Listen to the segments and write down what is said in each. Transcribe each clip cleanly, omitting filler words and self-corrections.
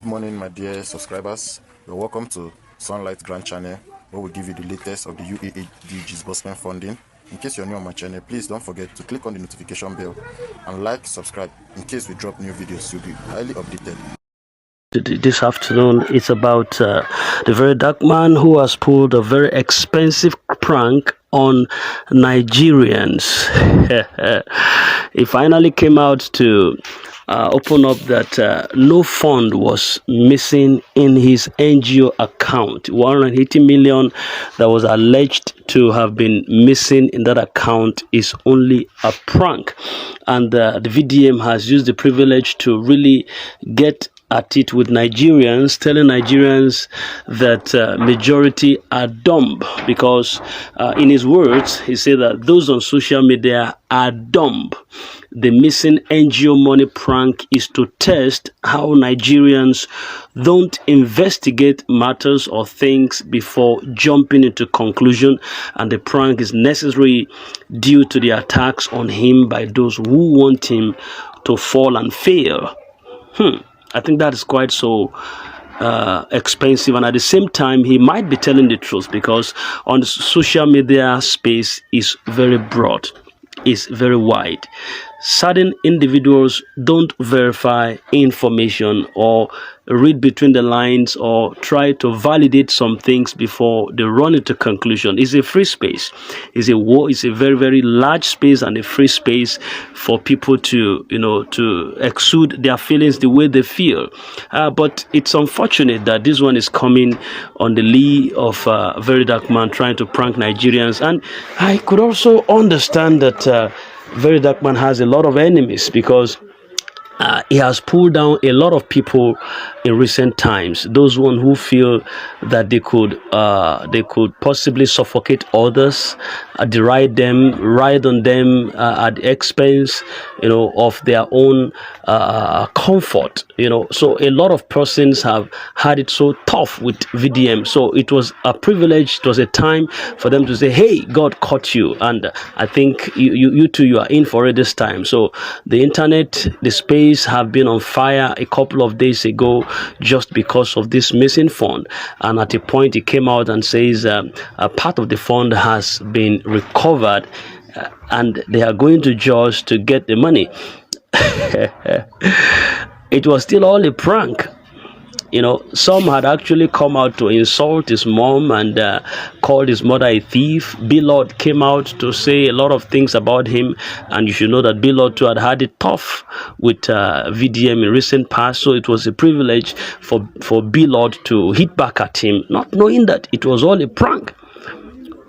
Good morning, my dear subscribers. You're welcome to Sunlight Grant channel, where we give you the latest of the UAAG disbursement funding. In case you're new on my channel, please don't forget to click on the notification bell and subscribe. In case we drop new videos, you'll be highly updated. This afternoon, it's about the very dark man who has pulled a very expensive prank on Nigerians. He finally came out to open up that no fund was missing in his NGO account. 180 million that was alleged to have been missing in that account is only a prank. And the VDM has used the privilege to really get at it with Nigerians, telling Nigerians that majority are dumb, because in his words, he said that those on social media are dumb. The missing NGO money prank is to test how Nigerians don't investigate matters or things before jumping into conclusion, and the prank is necessary due to the attacks on him by those who want him to fall and fail. I think that is quite so expensive, and at the same time he might be telling the truth, because on the social media space is very broad, is very wide. Certain individuals don't verify information or read between the lines or try to validate some things before they run into conclusion. It's a free space. It's a very, very large space and a free space for people to, to exude their feelings the way they feel. But it's unfortunate that this one is coming on the lee of a very dark man trying to prank Nigerians. And I could also understand that very dark man has a lot of enemies, because he has pulled down a lot of people in recent times. Those one who feel that they could possibly suffocate others, deride them, ride on them at the expense, of their own comfort. So a lot of persons have had it so tough with VDM. So it was a privilege. It was a time for them to say, "Hey, God caught you," and I think you too, you are in for it this time. So the internet, the space have been on fire a couple of days ago just because of this missing fund, and at a point he came out and says a part of the fund has been recovered and they are going to judge to get the money. It was still all a prank. Some had actually come out to insult his mom and called his mother a thief. B-Lord came out to say a lot of things about him, and you should know that B-Lord too had it tough with VDM in recent past, so it was a privilege for B-Lord to hit back at him, not knowing that it was all a prank.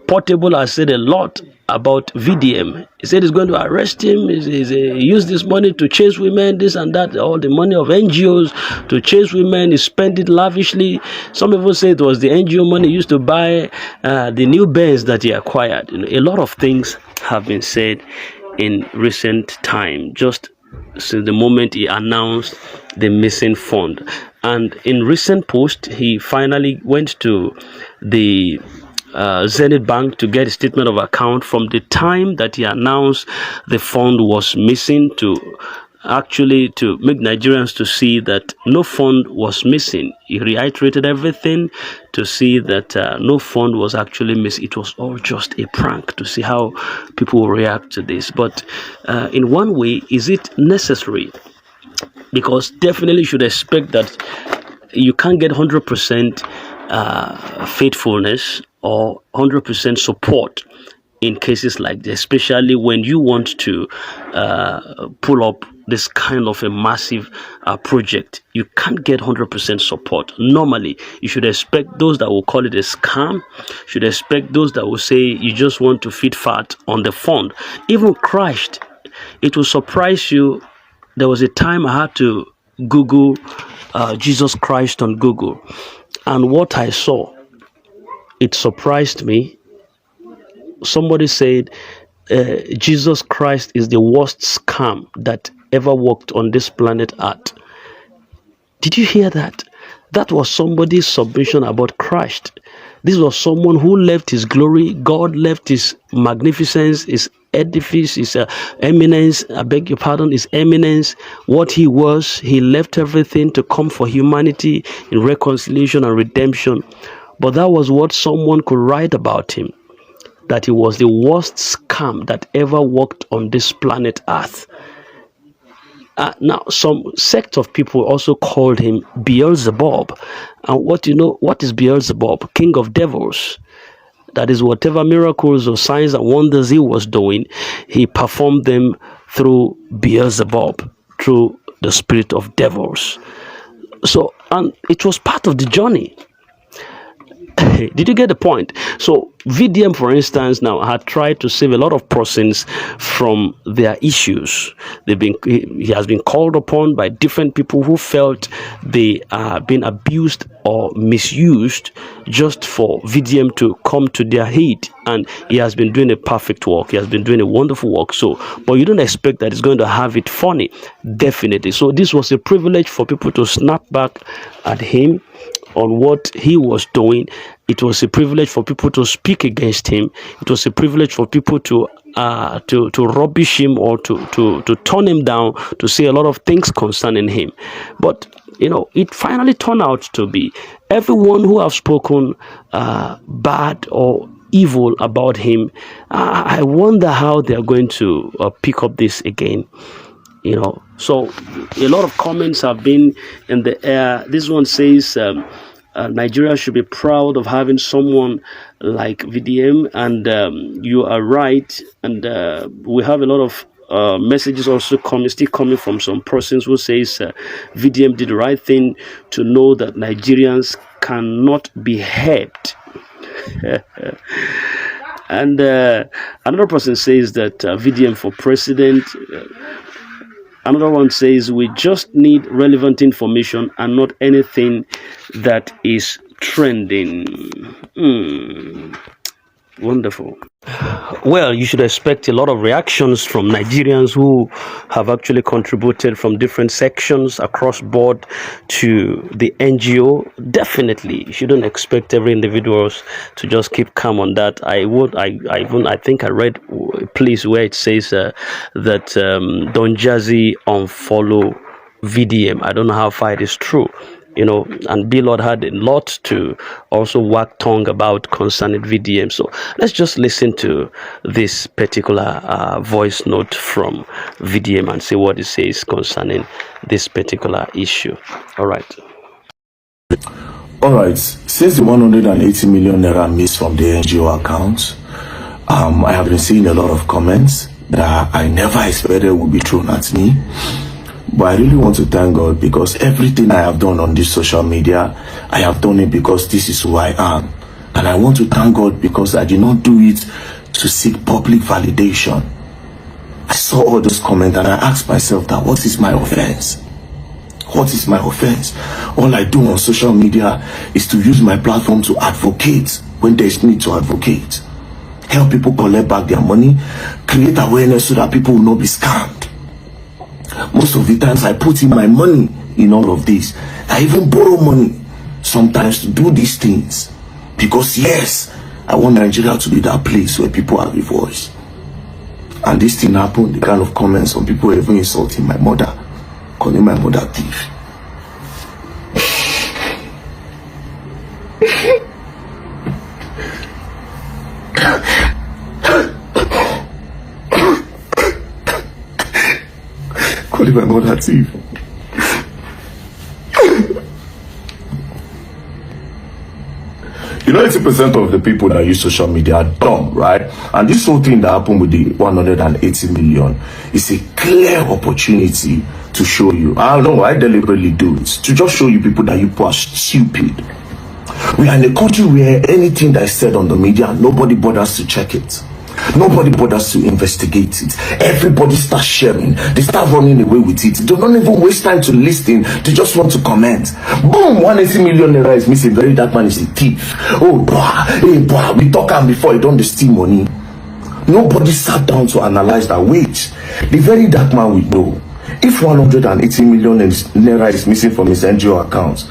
Portable has said a lot about VDM. He said he's going to arrest him. He used this money to chase women, this and that, all the money of NGOs to chase women. He spent it lavishly. Some people say it was the NGO money used to buy the new Benz that he acquired. A lot of things have been said in recent time, just since the moment he announced the missing fund. And in recent post, he finally went to the Zenith Bank to get a statement of account from the time that he announced the fund was missing, to make Nigerians to see that no fund was missing. He reiterated everything to see that no fund was actually missing. It was all just a prank, to see how people will react to this. But in one way, is it necessary? Because definitely you should expect that you can't get 100% faithfulness or 100% support in cases like this, especially when you want to pull up this kind of a massive project. You can't get 100% support. Normally, you should expect those that will call it a scam, should expect those that will say you just want to feed fat on the fund. Even Christ, it will surprise you. There was a time I had to Google Jesus Christ on Google, and what I saw, it surprised me. Somebody said Jesus Christ is the worst scam that ever walked on this planet Earth. Did you hear that? That was somebody's submission about Christ. This was someone who left his glory. God left his magnificence, his edifice, his eminence, I beg your pardon, his eminence, what he was. He left everything to come for humanity in reconciliation and redemption. But that was what someone could write about him, that he was the worst scam that ever walked on this planet Earth. Now, some sect of people also called him Beelzebub. And what is Beelzebub? King of devils. That is, whatever miracles or signs and wonders he was doing, he performed them through Beelzebub, through the spirit of devils. So, and it was part of the journey. Did you get the point? So VDM, for instance, now had tried to save a lot of persons from their issues. He has been called upon by different people who felt they are being abused or misused just for VDM to come to their aid. And he has been doing a perfect work. He has been doing a wonderful work. So, but you don't expect that he's going to have it funny. Definitely. So this was a privilege for people to snap back at him on what he was doing. It was a privilege for people to speak against him. It was a privilege for people to rubbish him or to turn him down, to say a lot of things concerning him. But it finally turned out to be everyone who have spoken bad or evil about him. I wonder how they are going to pick up this again. So a lot of comments have been in the air. This one says Nigeria should be proud of having someone like VDM, and you are right. And we have a lot of messages also still coming from some persons who says VDM did the right thing to know that Nigerians cannot be helped. And another person says that VDM for president. Another one says we just need relevant information and not anything that is trending. Wonderful. Well, you should expect a lot of reactions from Nigerians who have actually contributed from different sections across board to the NGO. Definitely, you shouldn't expect every individual to just keep calm on that. I think I read a place where it says that Don Jazzy unfollow VDM. I don't know how far it is true. And B-Lord had a lot to also wag tongue about concerning VDM. So let's just listen to this particular voice note from VDM and see what it says concerning this particular issue. All right. Since the 180 million naira missed from the NGO account, I have been seeing a lot of comments that I never expected would be thrown at me. But I really want to thank God, because everything I have done on this social media, I have done it because this is who I am. And I want to thank God because I did not do it to seek public validation. I saw all those comments and I asked myself that what is my offense? What is my offense? All I do on social media is to use my platform to advocate when there is need to advocate. Help people collect back their money, create awareness so that people will not be scammed. Most of the times I put in my money in all of this. I even borrow money sometimes to do these things, because yes, I want Nigeria to be that place where people have a voice. And this thing happened, the kind of comments some people even insulting my mother, calling my mother thief. Calling my mother thief. You know, 80% of the people that use social media are dumb, right? And this whole thing that happened with the 180 million is a clear opportunity to show you. I don't know, I deliberately do it, to just show you people that you are stupid. We are in a country where anything that is said on the media, nobody bothers to check it. Nobody bothers to investigate it. Everybody starts sharing. They start running away with it. They don't even waste time to listen. They just want to comment. Boom! 180 million naira is missing. Very dark man is a thief. Oh, bah, hey, bah. We talk and before you don't steal money. Nobody sat down to analyze that. Wait, the very dark man will know. If 180 million naira is missing from his NGO accounts,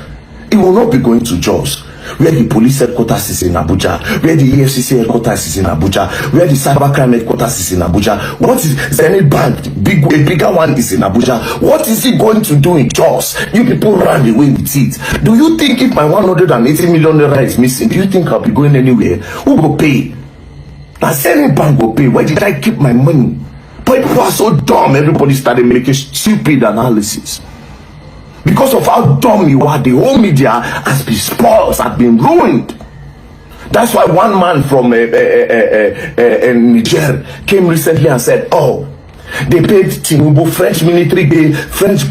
it will not be going to Jaws. where the police headquarters is in Abuja, where the EFCC headquarters is in Abuja, where the cybercrime headquarters is in Abuja. What is Zenith Bank? A bigger one is in Abuja. What is he going to do in Jos? You people ran away with it. Do you think if my 180 million naira is missing, do you think I'll be going anywhere? Who will pay? Now Zenith Bank will pay. Where did I keep my money? But people are so dumb. Everybody started making stupid analysis. Because of how dumb you are, the whole media has been spoiled, has been ruined. That's why one man from Niger came recently and said, oh, they paid Tinubu, French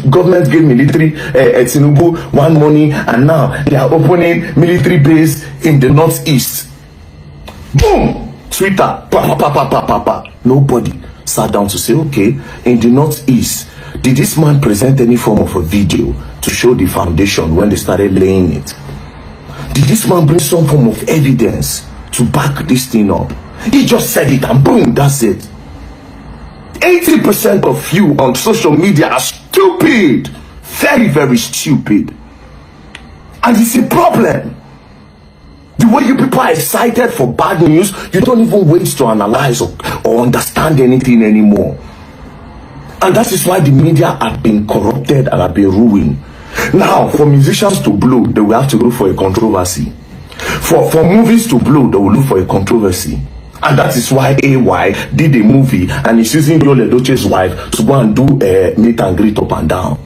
government gave military Tinubu one money, and now they are opening military base in the northeast. Boom! Twitter, Nobody sat down to say, okay, in the northeast, did this man present any form of a video to show the foundation when they started laying it? Did this man bring some form of evidence to back this thing up? He just said it and boom, that's it. 80% of you on social media are stupid. Very, very stupid. And it's a problem. The way you people are excited for bad news, you don't even wait to analyze or understand anything anymore. And that is why the media have been corrupted and have been ruined. Now, for musicians to blow, they will have to look for a controversy. For movies to blow, they will look for a controversy. And that is why AY did a movie and is using Yul Edochie's wife to go and do a meet and greet up and down.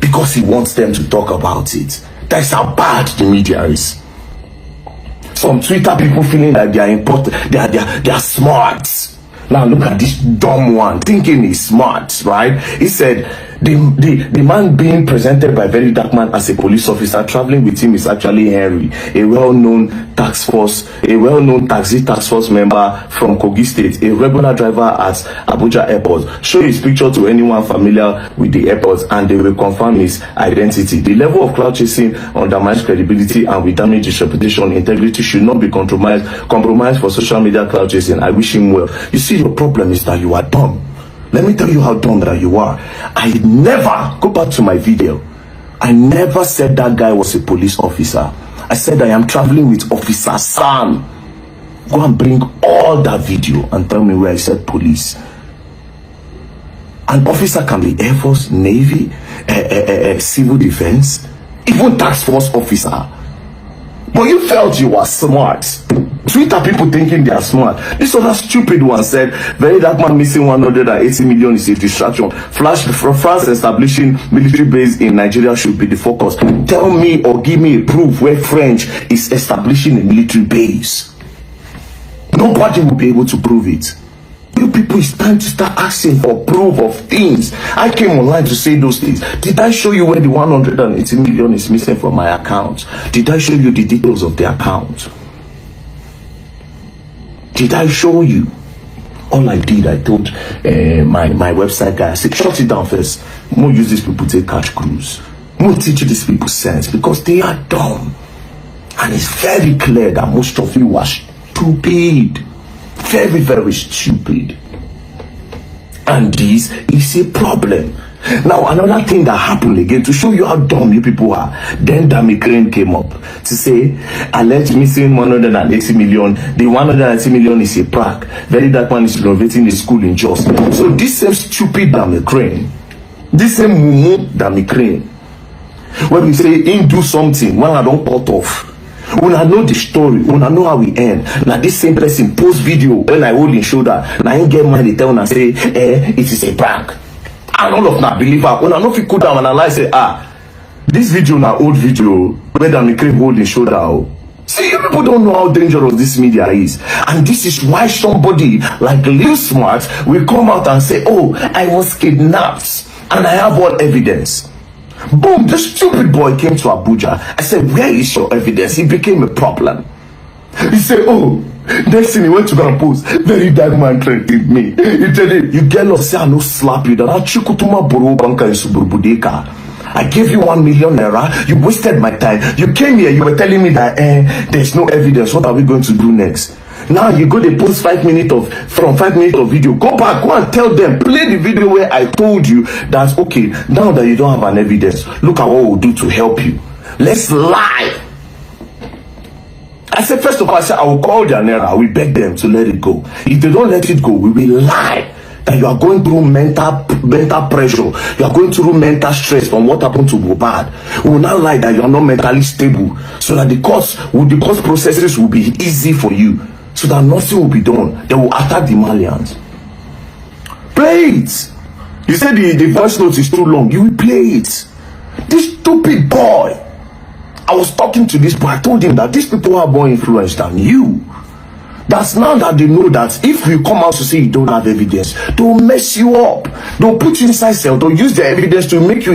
Because he wants them to talk about it. That's how bad the media is. Some Twitter people feeling like they are important, they are smart. Now look at this dumb one thinking he's smart, right? He said the man being presented by Very Dark Man as a police officer, traveling with him is actually Henry, a well-known taxi task force member from Kogi State, a regular driver at Abuja Airport. Show his picture to anyone familiar with the airport and they will confirm his identity. The level of cloud chasing undermines credibility and will damage his reputation. Integrity should not be compromised for social media cloud chasing. I wish him well. You see, your problem is that you are dumb. Let me tell you how dumb that you are. I never, go back to my video, I never said that guy was a police officer. I said I am traveling with Officer Sam. Go and bring all that video and tell me where I said police. An officer can be Air Force, Navy, Civil Defense, even Task Force officer. But you felt you were smart. Twitter people thinking they are smart. This other stupid one said, Very Dark Man missing 180 million is a distraction. France establishing military base in Nigeria should be the focus. Tell me or give me a proof where French is establishing a military base. Nobody will be able to prove it. You people, it's time to start asking for proof of things. I came online to say those things. Did I show you where the 180 million is missing from my account? Did I show you the details of the account? Did I show you? All I did, I told my website guy, I said, shut it down first. More use these people to catch cruise. More teach these people sense because they are dumb. And it's very clear that most of you are stupid. Very, very stupid. And this is a problem. Now, another thing that happened again to show you how dumb you people are. Then Dami Crane came up to say, alleged missing 180 million. The 180 million is a prank. Very Dark Man is renovating the school in Jos. So this same stupid Dami Crane, this same mumu Dami Crane, when we say in do something, when I don't cut off, when I know the story, when I know how we end, now this same person post video when I hold his shoulder, now I ain't get mad, they tell and say, it is a prank. And all of that believer, when I know if you could down and analyze, say, this video na old video, where Dami Crane hold his shoulder. Oh. See, you people don't know how dangerous this media is. And this is why somebody like Lil Smart will come out and say, oh, I was kidnapped and I have all evidence. Boom, this stupid boy came to Abuja. I said, where is your evidence? He became a problem. He said, oh, next thing he went to go and post, Very Dark Man threatened me. He told him, you get lost, say I no slap you. That Chikutuma Boro Banka in Suburbudeka. I gave you 1 million naira. You wasted my time. You came here, you were telling me that there's no evidence. What are we going to do next? Now you go to post 5 minutes of video. Go back, go and tell them, play the video where I told you that, okay, now that you don't have an evidence, look at what we'll do to help you. Let's lie. I said, first of all, I will call their naira. We beg them to let it go. If they don't let it go, we will lie that you are going through mental pressure. You are going through mental stress from what happened to Mohbad. We will not lie that you are not mentally stable, so that the court processes will be easy for you, so that nothing will be done. They will attack the Malians. Play it. You said the voice note is too long. You will play it. This stupid boy. I was talking to this boy. I told him that these people are more influenced than you. That's now that they know that if you come out to say you don't have evidence, they'll mess you up. They'll put you inside cell. They'll use their evidence to make you